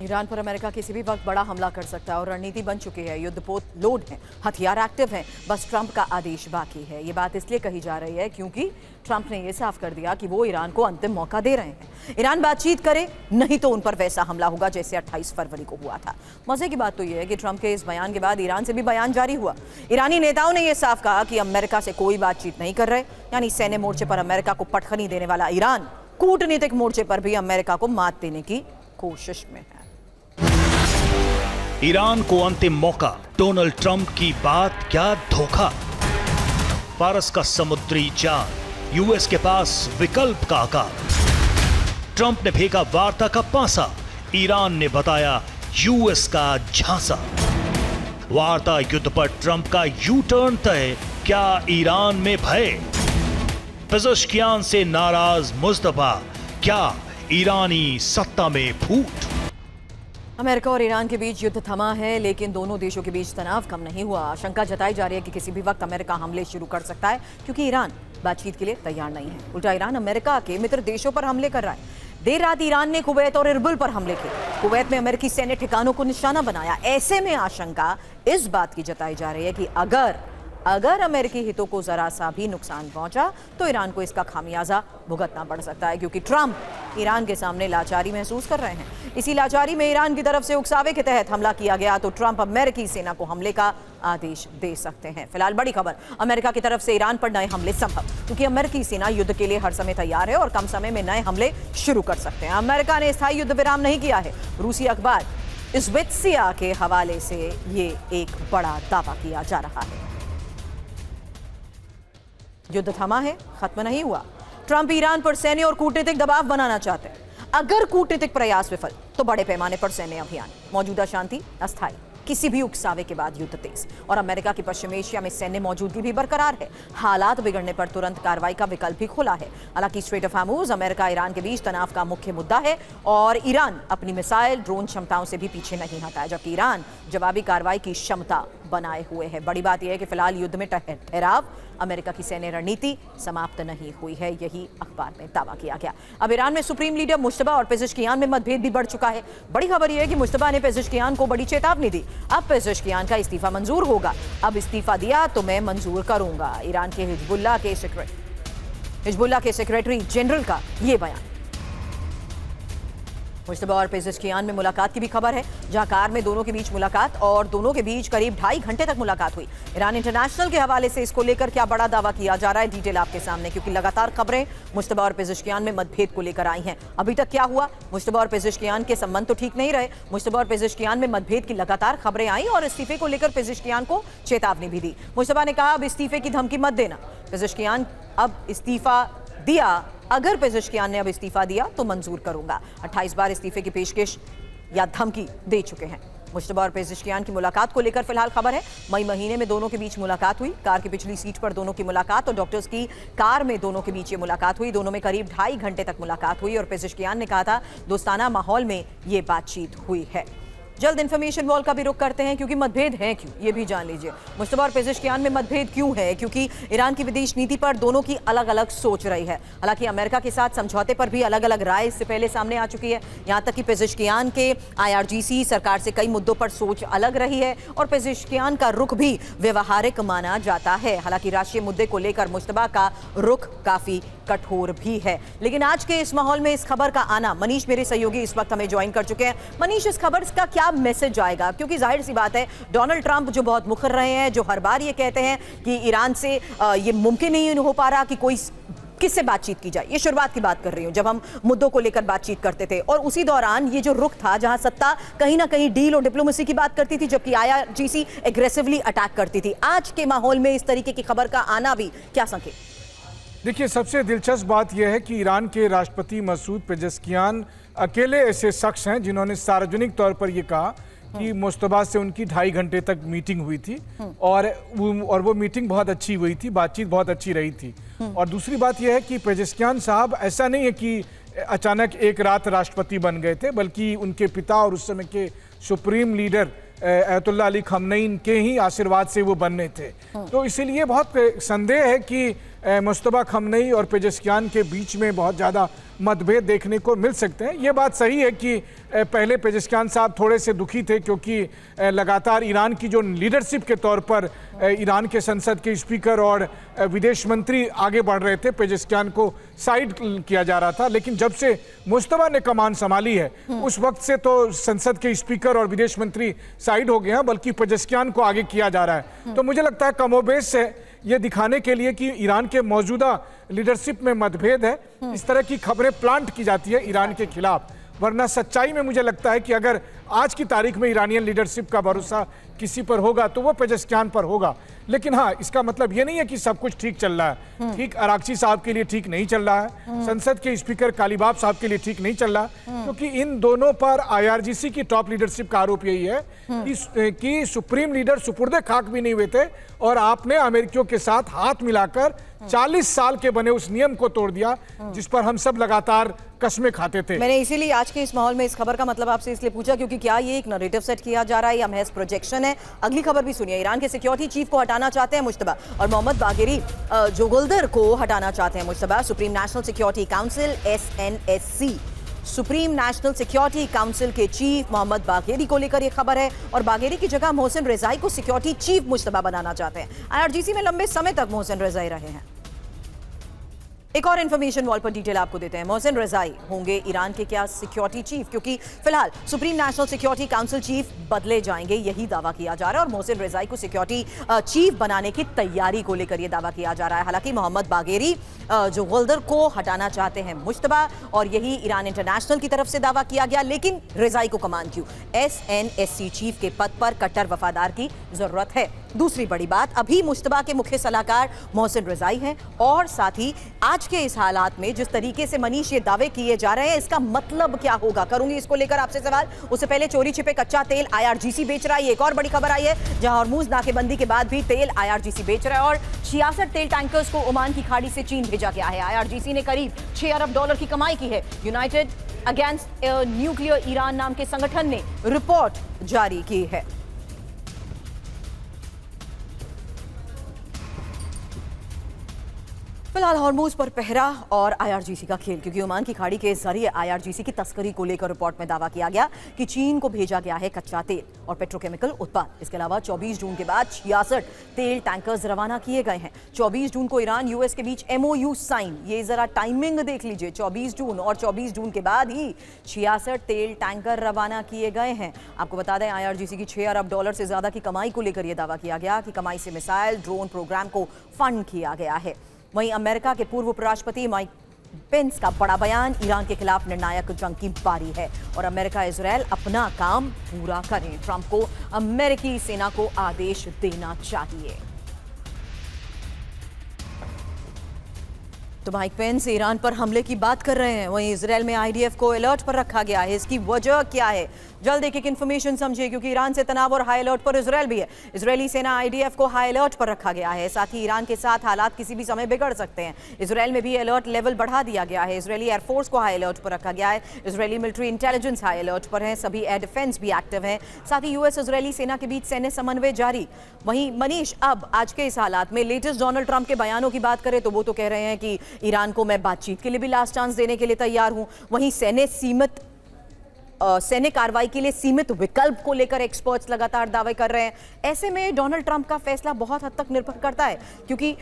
Iran पर America किसी भी वक्त बड़ा हमला कर सकता है और रणनीति बन चुकी है। युद्धपोत लोड है, हथियार एक्टिव हैं, बस ट्रंप का आदेश बाकी है। ये बात इसलिए कही जा रही है क्योंकि ट्रंप ने यह साफ कर दिया कि वो ईरान को अंतिम मौका दे रहे हैं। ईरान बातचीत करे, नहीं तो उन पर वैसा हमला होगा जैसे 28 फरवरी को हुआ था। मजे की बात तो यह है कि ट्रंप के इस बयान के बाद ईरान से भी बयान जारी हुआ। ईरानी नेताओं ने यह साफ कहा कि अमेरिका से कोई बातचीत नहीं कर रहे, यानी सैन्य मोर्चे पर अमेरिका को पटखनी देने वाला ईरान कूटनीतिक मोर्चे पर भी अमेरिका को मात देने की कोशिश में है। ईरान को अंतिम मौका, डोनाल्ड ट्रंप की बात क्या धोखा। फारस का समुद्री जाल, यूएस के पास विकल्प का आकार। ट्रंप ने फेंका वार्ता का पासा, ईरान ने बताया यूएस का झांसा। वार्ता युद्ध पर ट्रंप का यू टर्न तय, क्या ईरान में भय। पेजेश्कियान से नाराज मुस्तफा, क्या ईरानी सत्ता में फूट। अमेरिका और ईरान के बीच युद्ध थमा है, लेकिन दोनों देशों के बीच तनाव कम नहीं हुआ। आशंका जताई जा रही है कि किसी भी वक्त अमेरिका हमले शुरू कर सकता है, क्योंकि ईरान बातचीत के लिए तैयार नहीं है। उल्टा ईरान अमेरिका के मित्र देशों पर हमले कर रहा है। देर रात ईरान ने कुवैत और इरबिल पर हमले किए। कुवैत में अमेरिकी सैन्य ठिकानों को निशाना बनाया। ऐसे में आशंका इस बात की जताई जा रही है कि अगर अमेरिकी हितों को जरा सा भी नुकसान पहुंचा तो ईरान को इसका खामियाजा भुगतना पड़ सकता है, क्योंकि ट्रंप ईरान के सामने लाचारी महसूस कर रहे हैं। इसी लाचारी में ईरान की तरफ से उकसावे के तहत हमला किया गया तो ट्रंप अमेरिकी सेना को हमले का आदेश दे सकते हैं। फिलहाल बड़ी खबर, अमेरिका की तरफ से ईरान पर नए हमले संभव, क्योंकि अमेरिकी सेना युद्ध के लिए हर समय तैयार है और कम समय में नए हमले शुरू कर सकते हैं। अमेरिका ने स्थायी युद्ध विराम नहीं किया है। रूसी अखबार इज़वेत्सिया के हवाले से ये एक बड़ा दावा किया जा रहा है। युद्ध थमा है, खत्म नहीं हुआ। ट्रंप ईरान पर सैन्य और कूटनीतिक दबाव बनाना चाहते हैं। अगर कूटनीतिक प्रयास विफल तो बड़े पैमाने पर सैन्य अभियान। मौजूदा शांति अस्थायी, किसी भी उकसावे के बाद युद्ध तेज। और अमेरिका की पश्चिम एशिया में सैन्य मौजूदगी भी बरकरार है। हालात बिगड़ने पर तुरंत कार्रवाई का विकल्प भी खुला है। हालांकि straight of Hormuz America Iran के बीच तनाव का मुख्य मुद्दा है और ईरान अपनी मिसाइल ड्रोन क्षमताओं से भी पीछे नहीं हटा है, जबकि ईरान जवाबी कार्रवाई की क्षमता बनाए हुए है। बड़ी बात यह है कि फिलहाल युद्ध में ठहराव, अमेरिका की सैन्य रणनीति समाप्त नहीं हुई है, यही अखबार में दावा किया गया। अब ईरान में सुप्रीम लीडर मुश्तबा और पेजेश्कियान में मतभेद भी बढ़ चुका है। बड़ी खबर यह है कि मुश्तबा ने पेजेश्कियान को बड़ी चेतावनी दी। अब पेजेश्कियान का इस्तीफा मंजूर होगा। अब इस्तीफा दिया तो मैं मंजूर करूंगा। ईरान के हिजबुल्लाह के सेक्रेटरी जनरल का यह बयान। मुश्तबा और पेजेश्कियान में मुलाकात की भी खबर है, जहां कार में दोनों के बीच मुलाकात और दोनों के बीच करीब 2.5 घंटे तक मुलाकात हुई। ईरान इंटरनेशनल के हवाले से इसको लेकर क्या बड़ा दावा किया जा रहा है, डिटेल आपके सामने, क्योंकि लगातार खबरें मुश्तबा और पेजेश्कियान में मतभेद को लेकर आई हैं। अभी तक क्या हुआ, मुश्तबा और पेजेश्कियान के संबंध तो ठीक नहीं रहे। मुश्तबा और पेजेश्कियान में मतभेद की लगातार खबरें आई और इस्तीफे को लेकर पेजेश्कियान को चेतावनी भी दी। मुश्तबा ने कहा अब इस्तीफे की धमकी मत देना। पेजेश्कियान अब इस्तीफा दिया, अगर पेजेश्कियान ने अब इस्तीफा दिया तो मंजूर करूंगा। 28 बार इस्तीफे की पेशकश या धमकी दे चुके हैं। मुश्तबा और पेजेश्कियान की मुलाकात को लेकर फिलहाल खबर है, मई महीने में दोनों के बीच मुलाकात हुई। कार की पिछली सीट पर दोनों की मुलाकात और डॉक्टर्स की कार में दोनों के बीच ये मुलाकात हुई। दोनों में करीब 2.5 घंटे तक मुलाकात हुई और पेजेश्कियान ने कहा था दोस्ताना माहौल में ये बातचीत हुई है। जल्द इंफॉर्मेशन वॉल का भी रुख करते हैं, क्योंकि मतभेद हैं क्यों, ये भी जान लीजिए। मुश्तबा और पेजेश्कियान में मतभेद क्यों है, क्योंकि ईरान की विदेश नीति पर दोनों की अलग अलग सोच रही है। हालांकि अमेरिका के साथ समझौते पर भी अलग अलग राय इससे पहले सामने आ चुकी है। यहां तक कि पेजेश्कियान के IRGC सरकार से कई मुद्दों पर सोच अलग रही है और पेजेश्कियान का रुख भी व्यवहारिक माना जाता है। हालांकि राष्ट्रीय मुद्दे को लेकर मुश्तबा का रुख काफी कठोर भी है। लेकिन आज के इस माहौल में इस खबर का आना, मनीष मेरे सहयोगी इस वक्त हमें ज्वाइन कर चुके हैं। मनीष, इस खबर का क्या मैसेज आएगा, क्योंकि जाहिर सी बात है डोनाल्ड ट्रंप जो बहुत मुखर रहे हैं, जो हर बार ये कहते हैं कि ईरान से ये मुमकिन नहीं हो पा रहा कि कोई किससे बातचीत की जाए। ये शुरुआत की बात कर रही हूं, जब हम मुद्दों को लेकर बातचीत करते थे और उसी दौरान ये जो रुख था जहां सत्ता कहीं ना कहीं डील और डिप्लोमेसी की बात करती थी, जबकि IRGC एग्रेसिवली अटैक करती थी। आज के माहौल में इस तरीके की खबर का आना भी क्या संकेत? देखिए, सबसे दिलचस्प बात यह है कि ईरान के राष्ट्रपति मसूद पेजेश्कियान अकेले ऐसे शख्स हैं जिन्होंने सार्वजनिक तौर पर यह कहा कि मुश्तबा से उनकी 2.5 घंटे तक मीटिंग हुई थी और वो मीटिंग बहुत अच्छी हुई थी, बातचीत बहुत अच्छी रही थी। और दूसरी बात यह है कि पेजेश्कियान साहब ऐसा नहीं है कि अचानक एक रात राष्ट्रपति बन गए थे, बल्कि उनके पिता और उस समय के सुप्रीम लीडर अयतुल्लाह अली खमनई के ही आशीर्वाद से वो बनने थे। तो इसीलिए बहुत संदेह है कि मुश्तबा खमनेई और पेजेश्कियान के बीच में बहुत ज़्यादा मतभेद देखने को मिल सकते हैं। ये बात सही है कि पहले पेजेश्कियान साहब थोड़े से दुखी थे क्योंकि लगातार ईरान की जो लीडरशिप के तौर पर ईरान के संसद के स्पीकर और विदेश मंत्री आगे बढ़ रहे थे, पेजेश्कियान को साइड किया जा रहा था। लेकिन जब से मुश्तबा ने कमान संभाली है उस वक्त से तो संसद के स्पीकर और विदेश मंत्री साइड हो गए हैं, बल्कि पेजेश्कियान को आगे किया जा रहा है। तो मुझे लगता है कमोबेश से ये दिखाने के लिए कि ईरान के मौजूदा लीडरशिप में मतभेद है, इस तरह की खबरें प्लांट की जाती है ईरान के खिलाफ। वरना सच्चाई में मुझे लगता है कि अगर आज की तारीख में ईरानियन लीडरशिप का भरोसा किसी पर होगा तो वो पेजेश्कियान पर होगा। लेकिन हाँ, इसका मतलब ये नहीं है कि सब कुछ ठीक चल रहा है। ठीक अराक्ची साहब के लिए ठीक नहीं चल रहा है, संसद के स्पीकर कालीबाफ साहब के लिए ठीक नहीं चल रहा, क्योंकि इन दोनों पर IRGC की टॉप लीडरशिप का आरोप यही है कि सुप्रीम लीडर सुपुर्दे खाक भी नहीं हुए थे और आपने अमेरिकियों के साथ हाथ मिलाकर 40 साल के बने उस नियम को तोड़ दिया जिस पर हम सब लगातार कस्में खाते थे। मैंने इसीलिए आज के इस माहौल में इस खबर का मतलब आपसे इसलिए पूछा क्योंकि क्या ये एक नैरेटिव सेट किया जा रहा है या महज प्रोजेक्शन है। अगली खबर भी सुनिए। ईरान के सिक्योरिटी चीफ को हटाना चाहते हैं मुश्तबा और मोहम्मद बागेरी जोगुल्दर को हटाना चाहते हैं Mushtaba. Supreme national security council SNSC supreme national security council के चीफ मोहम्मद बागेरी को लेकर यह खबर है और बागेरी की जगह मोहसिन रिजाई को सिक्योरिटी चीफ मुश्तबा बनाना चाहते हैं। IRGC में लंबे समय तक मोहसिन रिजाई रहे हैं। एक और इन्फॉर्मेशन वॉल पर डिटेल आपको देते हैं। मोहसिन रिजाई होंगे ईरान के क्या सिक्योरिटी चीफ, क्योंकि फिलहाल supreme national security council chief बदले जाएंगे, यही दावा किया जा रहा है और मोहसिन रिजाई को सिक्योरिटी चीफ बनाने की तैयारी को लेकर यह दावा किया जा रहा है। हालांकि मोहम्मद बागेरी जोगुल्दर को हटाना चाहते हैं मुश्तबा और यही ईरान इंटरनेशनल की तरफ से दावा किया गया। लेकिन रिजाई को कमान क्यों? SNSC चीफ के पद पर कट्टर वफादार की जरूरत है। दूसरी बड़ी बात, अभी मुश्तबा के मुख्य सलाहकार मोहसिन रिजाई हैं और साथ ही आज के इस हालात में जिस तरीके से मनीष ये दावे किए जा रहे हैं इसका मतलब क्या होगा, करूंगी इसको लेकर आपसे सवाल। उससे पहले चोरी छिपे कच्चा तेल IRGC बेच रहा है। एक और बड़ी खबर आई है जहां हॉर्मूज नाकेबंदी के बाद भी तेल IRGC बेच रहा है और 66 तेल टैंकर्स को ओमान की खाड़ी से चीन भेजा गया है। IRGC ने करीब $6 अरब की कमाई की है। यूनाइटेड अगेंस्ट न्यूक्लियर ईरान नाम के संगठन ने रिपोर्ट जारी की है। फिलहाल हॉर्मूज पर पहरा और IRGC का खेल, क्योंकि ओमान की खाड़ी के जरिए IRGC की तस्करी को लेकर रिपोर्ट में दावा किया गया कि चीन को भेजा गया है कच्चा तेल और पेट्रोकेमिकल उत्पाद। इसके अलावा 24 जून के बाद 66 तेल टैंकर्स रवाना किए गए हैं। 24 जून को ईरान US के बीच MOU साइन, ये जरा टाइमिंग देख लीजिए, 24 जून और 24 जून के बाद ही 66 तेल टैंकर रवाना किए गए हैं। आपको बता दें IRGC की $6 अरब से ज्यादा की कमाई को लेकर यह दावा किया गया कि कमाई से मिसाइल ड्रोन प्रोग्राम को फंड किया गया है। वहीं अमेरिका के पूर्व उपराष्ट्रपति माइक पेंस का बड़ा बयान, ईरान के खिलाफ निर्णायक जंग की बारी है और अमेरिका इजराइल अपना काम पूरा करें। ट्रंप को अमेरिकी सेना को आदेश देना चाहिए। तो माइक पेंस ईरान पर हमले की बात कर रहे हैं, वहीं इजराइल में IDF को अलर्ट पर रखा गया है। इसकी वजह क्या है? जल्द एक इन्फॉर्मेशन समझिए, क्योंकि ईरान से तनाव और हाई अलर्ट पर इजराइल भी है। इजरायली सेना IDF को हाई अलर्ट पर रखा गया है। साथ ही ईरान के साथ हालात किसी भी समय बिगड़ सकते हैं। इजराइल में भी अलर्ट लेवल बढ़ा दिया गया है। इजरायली एयरफोर्स को हाई अलर्ट पर रखा गया है। Israeli military intelligence high alert पर है। सभी एयर डिफेंस भी एक्टिव हैं। साथ ही US इजरायली सेना के बीच सैन्य समन्वय जारी। वहीं मनीष, अब आज के इस हालात में लेटेस्ट डोनाल्ड ट्रंप के बयानों की बात करें तो वो तो कह रहे हैं कि ईरान को मैं बातचीत के लिए भी लास्ट चांस देने के लिए तैयार हूं। वहीं सैन्य कार्रवाई के लिए सीमित विकल्प को लेकर एक्सपर्ट्स लगातार दावे कर रहे हैं। ऐसे में डोनाल्ड ट्रंप का फैसला बहुत हद तक निर्भर करता है, क्योंकि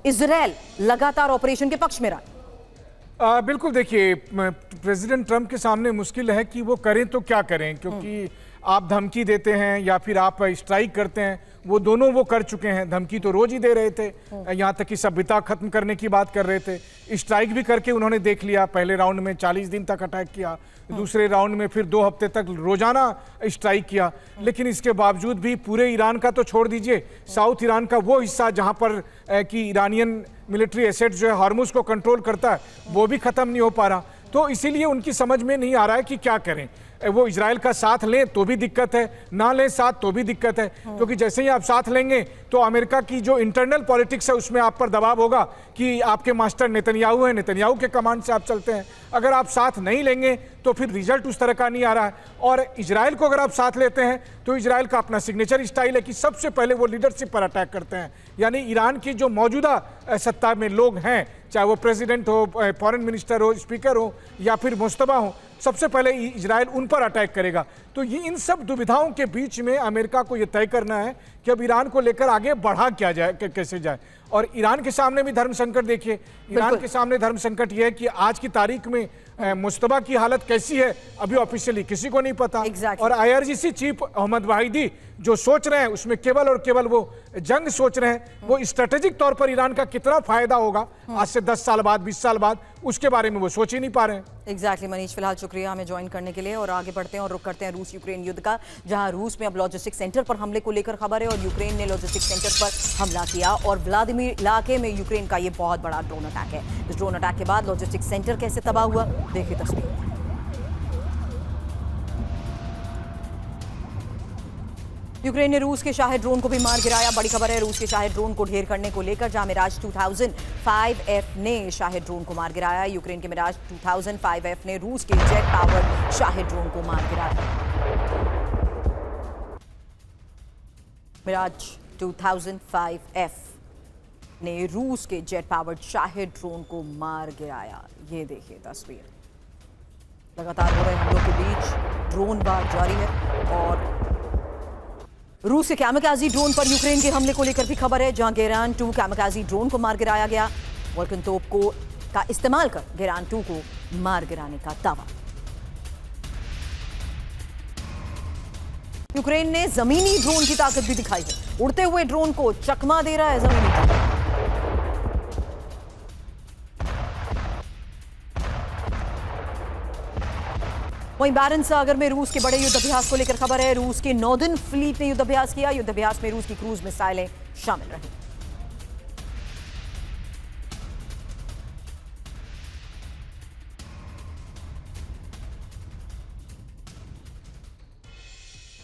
इजराइल लगातार ऑपरेशन के पक्ष में रहा। बिल्कुल, देखिए प्रेसिडेंट ट्रंप के सामने मुश्किल है कि वो करें तो क्या करें, क्योंकि आप धमकी देते हैं या फिर आप स्ट्राइक करते हैं, वो दोनों वो कर चुके हैं। धमकी तो रोज ही दे रहे थे, यहाँ तक कि सभ्यता खत्म करने की बात कर रहे थे। स्ट्राइक भी करके उन्होंने देख लिया। पहले राउंड में 40 दिन तक अटैक किया, दूसरे राउंड में फिर 2 हफ्ते तक रोजाना स्ट्राइक किया। लेकिन इसके बावजूद भी पूरे ईरान का तो छोड़ दीजिए, साउथ ईरान का वो हिस्सा जहाँ पर कि ईरानियन मिलिट्री एसेट जो है हॉर्मुज को कंट्रोल करता है, वो भी खत्म नहीं हो पा रहा। तो इसीलिए उनकी समझ में नहीं आ रहा है कि क्या करें। वो इजराइल का साथ लें तो भी दिक्कत है, ना लें साथ तो भी दिक्कत है, क्योंकि जैसे ही आप साथ लेंगे तो अमेरिका की जो इंटरनल पॉलिटिक्स है उसमें आप पर दबाव होगा कि आपके मास्टर नेतन्याहू हैं, नेतन्याहू के कमांड से आप चलते हैं। अगर आप साथ नहीं लेंगे तो फिर रिजल्ट उस तरह का नहीं आ रहा है। और इजराइल को अगर आप साथ लेते हैं तो इजराइल का अपना सिग्नेचर स्टाइल है कि सबसे पहले वो लीडरशिप पर अटैक करते हैं, यानी ईरान की जो मौजूदा सत्ता में लोग हैं, चाहे वो प्रेसिडेंट हो, फॉरेन मिनिस्टर हो, स्पीकर हो या फिर मुस्तबा हो, सबसे पहले इजराइल उन पर अटैक करेगा। तो ये इन सब दुविधाओं के बीच में अमेरिका को ये तय करना है कि अब ईरान को लेकर आगे बढ़ा क्या जाए, कैसे जाए। और ईरान के सामने भी धर्म संकट देखिए, ईरान के सामने धर्म संकट ये है कि आज की तारीख में मुस्तबा की हालत कैसी है अभी ऑफिशियली किसी को नहीं पता। और IRGC चीफ अहमद वाहिदी जो सोच रहे हैं उसमें केवल और केवल वो जंग सोच रहे हैं, वो स्ट्रेटेजिक तौर पर ईरान का कितना फायदा होगा आज से 10 साल बाद, 20 साल बाद, उसके बारे में वो सोच ही नहीं पा रहे हैं। एग्जैक्टली मनीष, फिलहाल शुक्रिया हमें ज्वाइन करने के लिए। और आगे बढ़ते हैं और रुख करते हैं रूस यूक्रेन युद्ध का, जहां रूस में अब लॉजिस्टिक सेंटर पर हमले को लेकर खबर है और यूक्रेन ने लॉजिस्टिक सेंटर पर हमला किया और व्लादिमीर इलाके में यूक्रेन का ये बहुत बड़ा ड्रोन अटैक है। इस ड्रोन अटैक के बाद लॉजिस्टिक सेंटर कैसे तबाह हुआ, देखिए तस्वीर। यूक्रेन ने रूस के शाहिद ड्रोन को भी मार गिराया। बड़ी खबर है रूस के शाहिद ड्रोन को ढेर करने को लेकर, जहां मिराज 2005F ने शाहिद ड्रोन को मार गिराया। यूक्रेन के मिराज 2005F ने रूस के जेट पावर्ड शाहिद ड्रोन को मार गिराया। मिराज 2005F ने रूस के जेट पावर्ड शाहिद ड्रोन को मार गिराया। ये देखिए तस्वीर। लगातार हो रहे हमलों के बीच ड्रोन वार जारी है और रूस के कैमकाजी ड्रोन पर यूक्रेन के हमले को लेकर भी खबर है, जहां गेरान 2 कैमकाजी ड्रोन को मार गिराया गया। वोल्कन तोप का इस्तेमाल कर गेरान 2 को मार गिराने का दावा। यूक्रेन ने जमीनी ड्रोन की ताकत भी दिखाई है, उड़ते हुए ड्रोन को चकमा दे रहा है जमीनी ड्रोन। वहीं बैरन सागर में रूस के बड़े युद्धाभ्यास को लेकर खबर है। रूस के नॉर्दर्न फ्लीट ने युद्धाभ्यास किया। युद्धाभ्यास में रूस की क्रूज मिसाइलें शामिल रही।